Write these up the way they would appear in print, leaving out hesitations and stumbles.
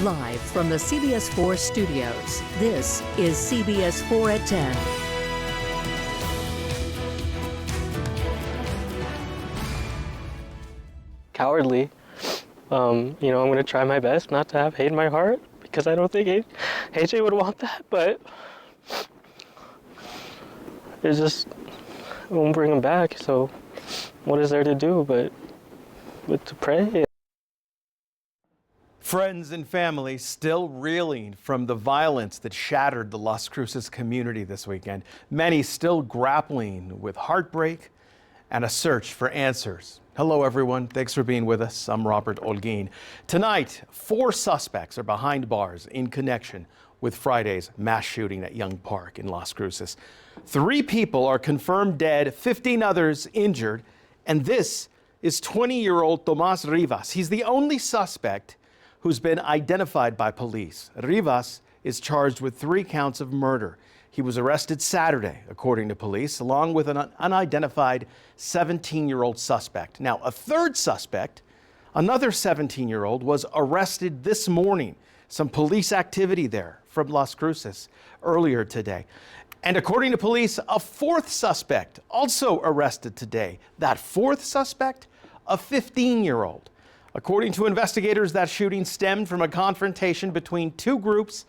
Live from the CBS 4 studios, this is CBS 4 at 10. Cowardly. I'm going to try my best not to have hate in my heart because I don't think AJ would want that, but it's just, it won't bring him back, so what is there to do but to pray? Friends and family still reeling from the violence that shattered the Las Cruces community this weekend. Many still grappling with heartbreak and a search for answers. Hello, everyone. Thanks for being with us. I'm Robert Olguin. Tonight, 4 suspects are behind bars in connection with Friday's mass shooting at Young Park in Las Cruces. 3 people are confirmed dead, 15 others injured, and this is 20-year-old Tomas Rivas. He's the only suspect who's been identified by police. Rivas is charged with 3 counts of murder. He was arrested Saturday, according to police, along with an unidentified 17-year-old suspect. Now, a third suspect, another 17-year-old, was arrested this morning. Some police activity there from Las Cruces earlier today. And according to police, a 4th suspect also arrested today. That 4th suspect, a 15-year-old. According to investigators, that shooting stemmed from a confrontation between 2 groups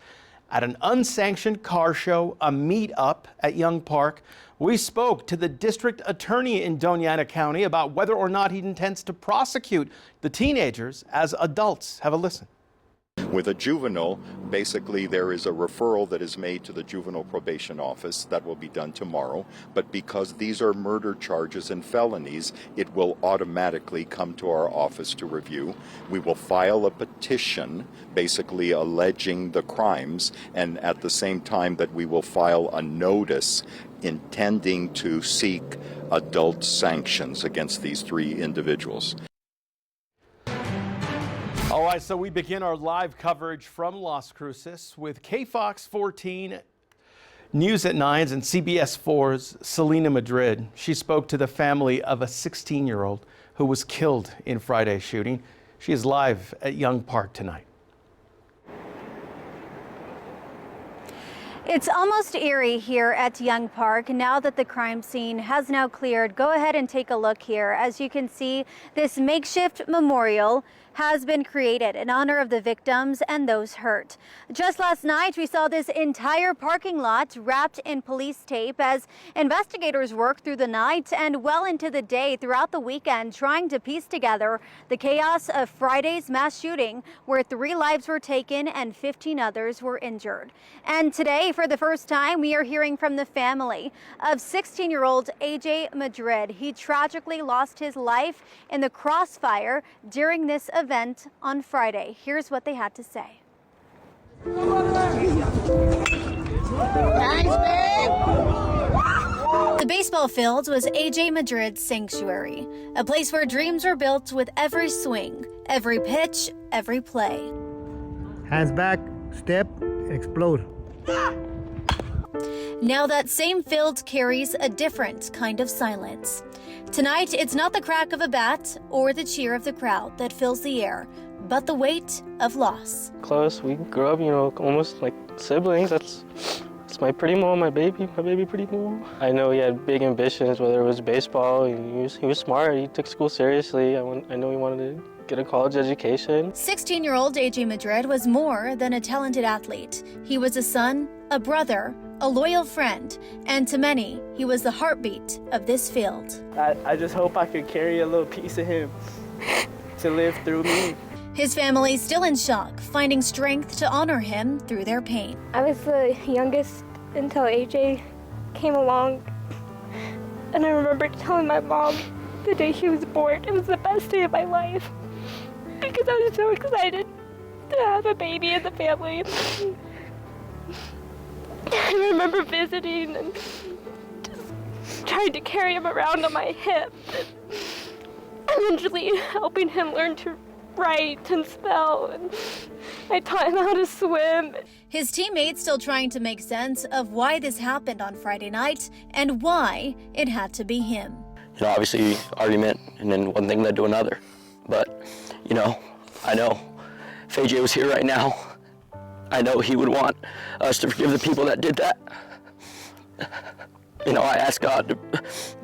at an unsanctioned car show, a meet-up at Young Park. We spoke to the district attorney in Doña Ana County about whether or not he intends to prosecute the teenagers as adults. Have a listen. With a juvenile, basically there is a referral that is made to the juvenile probation office. That will be done tomorrow. But because these are murder charges and felonies, it will automatically come to our office to review. We will file a petition basically alleging the crimes, and at the same time that we will file a notice intending to seek adult sanctions against these 3 individuals. All right, so we begin our live coverage from Las Cruces with KFOX 14 News at 9's and CBS 4's Selena Madrid. She spoke to the family of a 16-year-old who was killed in Friday's shooting. She is live at Young Park tonight. It's almost eerie here at Young Park now that the crime scene has now cleared. Go ahead and take a look here. As you can see, this makeshift memorial has been created in honor of the victims and those hurt. Just last night, we saw this entire parking lot wrapped in police tape as investigators worked through the night and well into the day throughout the weekend trying to piece together the chaos of Friday's mass shooting where 3 lives were taken and 15 others were injured. And today, for the first time, we are hearing from the family of 16-year-old AJ Madrid. He tragically lost his life in the crossfire during this event on Friday. Here's what they had to say. The baseball field was AJ Madrid's sanctuary, a place where dreams were built with every swing, every pitch, every play. Hands back, step, explode. Now that same field carries a different kind of silence. Tonight, it's not the crack of a bat or the cheer of the crowd that fills the air, but the weight of loss. Close, we grew up, almost like siblings. That's my primo, my baby primo. I know he had big ambitions, whether it was baseball, and he was smart, he took school seriously. I know he wanted to get a college education. 16-year-old AJ Madrid was more than a talented athlete. He was a son, a brother, a loyal friend, and to many, he was the heartbeat of this field. I just hope I could carry a little piece of him to live through me. His family still in shock, finding strength to honor him through their pain. I was the youngest until AJ came along, and I remember telling my mom the day he was born, it was the best day of my life because I was so excited to have a baby in the family. I remember visiting and just trying to carry him around on my hip, and eventually helping him learn to write and spell, and I taught him how to swim. His teammates still trying to make sense of why this happened on Friday night and why it had to be him. Obviously argument, and then one thing led to another. But, I know if AJ was here right now, I know he would want us to forgive the people that did that. You know, I ask God to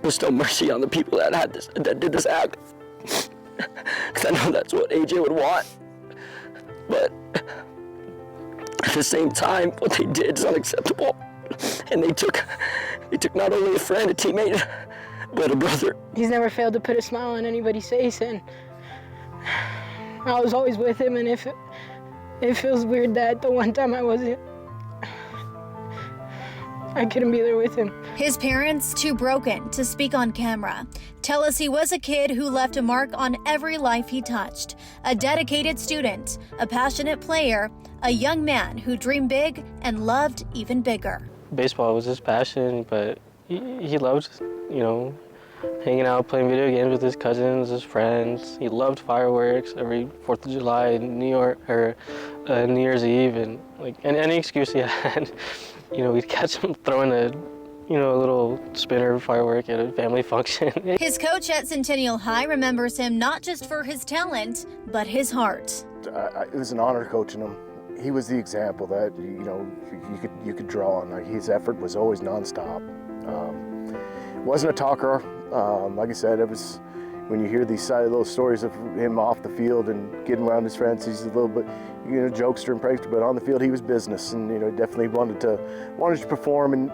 bestow mercy on the people that did this act, because I know that's what AJ would want. But at the same time, what they did is unacceptable, and they took not only a friend, a teammate, but a brother. He's never failed to put a smile on anybody's face, and I was always with him. And if it feels weird that the one time I wasn't, I couldn't be there with him. His parents, too broken to speak on camera, tell us he was a kid who left a mark on every life he touched. A dedicated student, a passionate player, a young man who dreamed big and loved even bigger. Baseball was his passion, but he loved, you know, hanging out, playing video games with his cousins, his friends. He loved fireworks every 4th of July, New York, or New Year's Eve, and like any excuse he had. You know, we'd catch him throwing a little spinner firework at a family function. His coach at Centennial High remembers him not just for his talent, but his heart. It was an honor coaching him. He was the example that, you know, you could draw on. Like, his effort was always nonstop. Wasn't a talker. Like I said, it was, when you hear these little stories of him off the field and getting around his friends, he's a little bit, you know, jokester and prankster, but on the field he was business, and, you know, definitely wanted to perform, and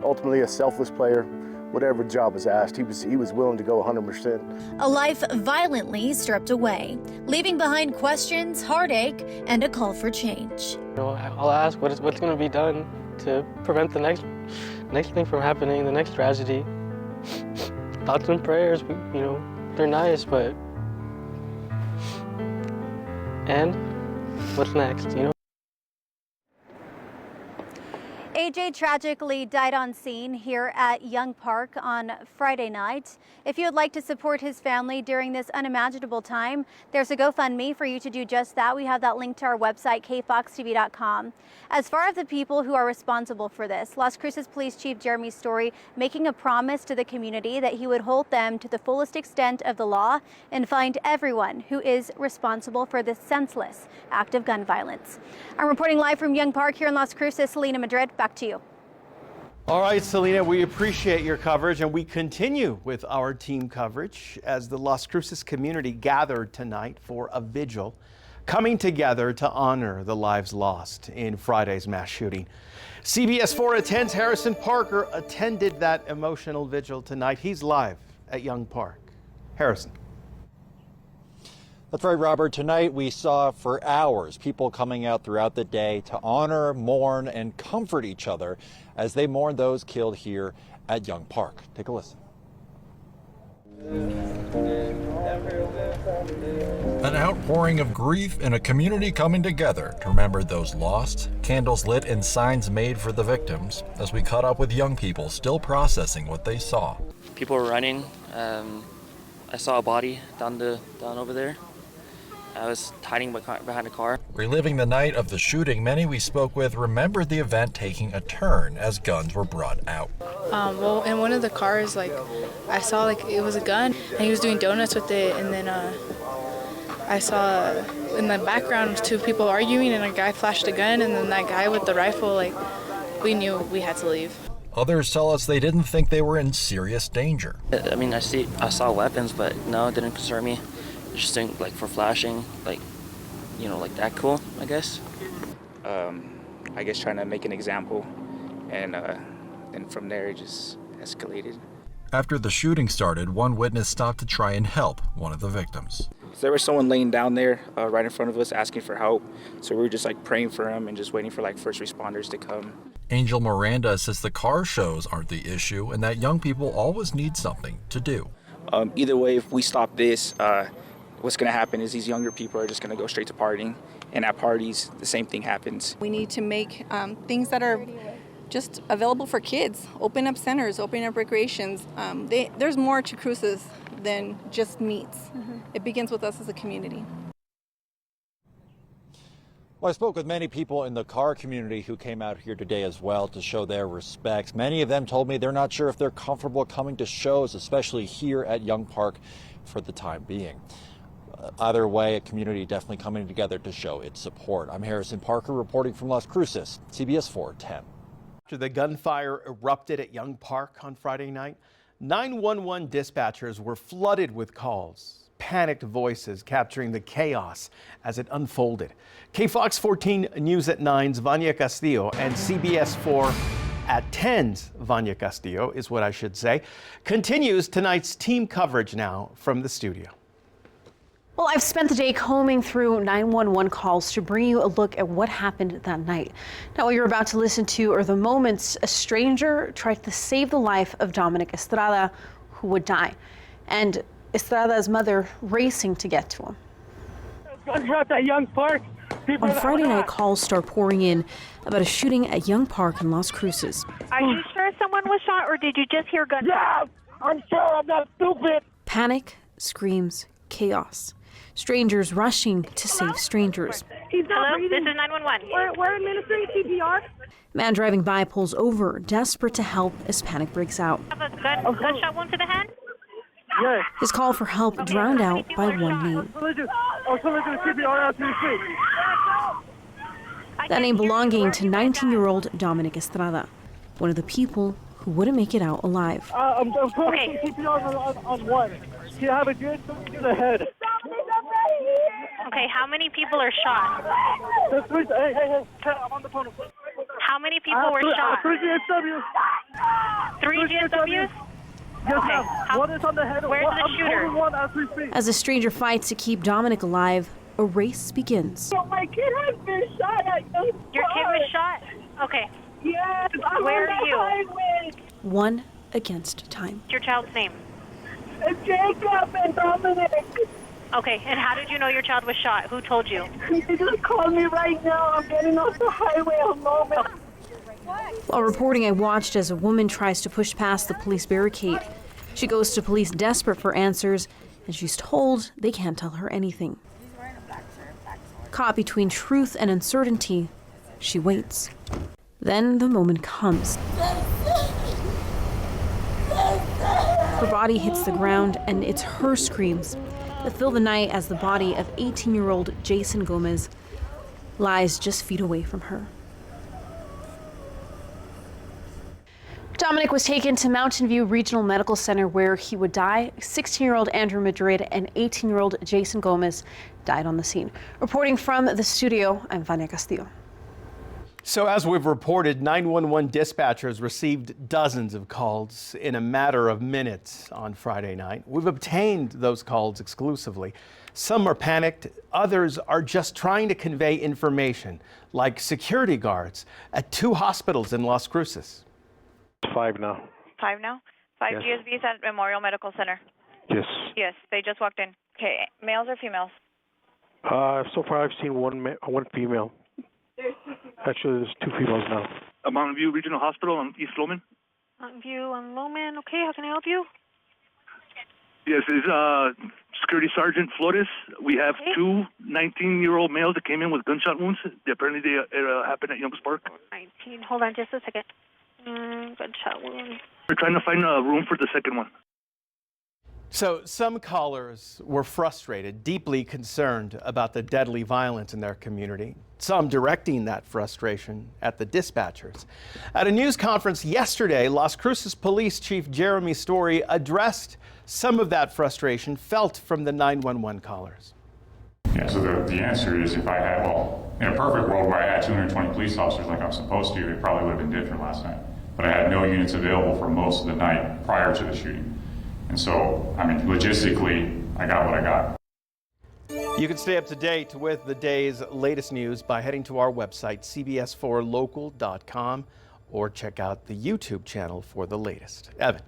ultimately a selfless player. Whatever job was asked, he was willing to go 100%. A life violently stripped away, leaving behind questions, heartache, and a call for change. You know, I'll ask what's going to be done to prevent the next thing from happening, the next tragedy. Thoughts and prayers, you know, they're nice, but and what's next, you know? AJ tragically died on scene here at Young Park on Friday night. If you would like to support his family during this unimaginable time, there's a GoFundMe for you to do just that. We have that link to our website, kfoxtv.com. As far as the people who are responsible for this, Las Cruces Police Chief Jeremy Story making a promise to the community that he would hold them to the fullest extent of the law and find everyone who is responsible for this senseless act of gun violence. I'm reporting live from Young Park here in Las Cruces. Selena Madrid, back to you. All right, Selena, we appreciate your coverage, and we continue with our team coverage as the Las Cruces community gathered tonight for a vigil, coming together to honor the lives lost in Friday's mass shooting. CBS 4 attends Harrison Parker attended that emotional vigil tonight. He's live at Young Park. Harrison. That's right, Robert. Tonight we saw for hours people coming out throughout the day to honor, mourn, and comfort each other as they mourn those killed here at Young Park. Take a listen. An outpouring of grief and a community coming together to remember those lost, candles lit and signs made for the victims as we caught up with young people still processing what they saw. People were running. I saw a body down over there. I was hiding behind a car. Reliving the night of the shooting, many we spoke with remembered the event taking a turn as guns were brought out. Well, in one of the cars, I saw it was a gun, and he was doing donuts with it, and then I saw in the background 2 people arguing, and a guy flashed a gun, and then that guy with the rifle, we knew we had to leave. Others tell us they didn't think they were in serious danger. I mean, I saw weapons, but no, it didn't concern me. Just think for flashing, that cool, I guess. I guess trying to make an example, and from there it just escalated. After the shooting started, one witness stopped to try and help one of the victims. So there was someone laying down there right in front of us asking for help, so we were just praying for him and just waiting for first responders to come. Angel Miranda says the car shows aren't the issue and that young people always need something to do. Either way, if we stop this, what's going to happen is these younger people are just going to go straight to partying, and at parties the same thing happens. We need to make things that are just available for kids, open up centers, open up recreations. There's more to Cruces than just meets. Mm-hmm. It begins with us as a community. Well, I spoke with many people in the car community who came out here today as well to show their respects. Many of them told me they're not sure if they're comfortable coming to shows, especially here at Young Park, for the time being. Either way, a community definitely coming together to show its support. I'm Harrison Parker reporting from Las Cruces, CBS 410. After the gunfire erupted at Young Park on Friday night, 911 dispatchers were flooded with calls, panicked voices capturing the chaos as it unfolded. KFOX 14 News at 9's Vanya Castillo and CBS 4 at 10's Vanya Castillo is what I should say, continues tonight's team coverage now from the studio. Well, I've spent the day combing through 911 calls to bring you a look at what happened that night. Now, what you're about to listen to are the moments a stranger tried to save the life of Dominic Estrada, who would die, and Estrada's mother racing to get to him. Gunshot at Young Park. On Friday night, calls start pouring in about a shooting at Young Park in Las Cruces. Are you sure someone was shot, or did you just hear gunshots? Yeah, I'm sure. I'm not stupid. Panic, screams, chaos. Strangers rushing to save strangers. He's not breathing. This is 911. We're administering CPR. Man driving by pulls over, desperate to help as panic breaks out. Have a gunshot wound to the head? Yes. His call for help drowned out by one name. That name belonging to 19-year-old Dominic Estrada, one of the people who wouldn't make it out alive. I'm putting CPR on one. You have a good to the head. Okay, how many people are shot? Hey, I'm on the phone. How many people were shot? 3 GSWs. 3 GSWs? Yes, Okay. ma'am. One is on the head. Where's the I'm shooter? holding one as we speak. As a stranger fights to keep Dominic alive, a race begins. My kid has been shot at Young Park. Your kid was shot? Okay. Yes, I'm Where on are the you? highway. One against time. What's your child's name? Jacob and Dominic. Okay, and how did you know your child was shot? Who told you? He just called me right now. I'm getting off the highway a moment. While reporting, I watched as a woman tries to push past the police barricade. She goes to police desperate for answers, and she's told they can't tell her anything. Caught between truth and uncertainty, she waits. Then the moment comes. Her body hits the ground, and it's her screams that fill the night as the body of 18-year-old Jason Gomez lies just feet away from her. Dominic was taken to Mountain View Regional Medical Center where he would die. 16-year-old Andrew Madrid and 18-year-old Jason Gomez died on the scene. Reporting from the studio, I'm Vanya Castillo. So as we've reported, 911 dispatchers received dozens of calls in a matter of minutes on Friday night. We've obtained those calls exclusively. Some are panicked, others are just trying to convey information, like security guards at 2 hospitals in Las Cruces. 5 now. 5 now? 5 Yes. GSVs at Memorial Medical Center. Yes. Yes, they just walked in. Okay, males or females? So far I've seen one female. Actually, there's 2 females now. Mountain View Regional Hospital on East Loman. Mountain View on Loman. Okay, how can I help you? Yes, it's Security Sergeant Flores. We have 2 19-year-old males that came in with gunshot wounds. Apparently they happened at Young's Park. 19. Hold on just a second. Gunshot wound. We're trying to find a room for the second one. So some callers were frustrated, deeply concerned about the deadly violence in their community, some directing that frustration at the dispatchers. At a news conference yesterday, Las Cruces Police Chief Jeremy Story addressed some of that frustration felt from the 911 callers. Yeah, so the answer is if I had, well, in a perfect world where I had 220 police officers like I'm supposed to, it probably would have been different last night. But I had no units available for most of the night prior to the shooting. And so, I mean, logistically, I got what I got. You can stay up to date with the day's latest news by heading to our website, cbs4local.com, or check out the YouTube channel for the latest. Evan.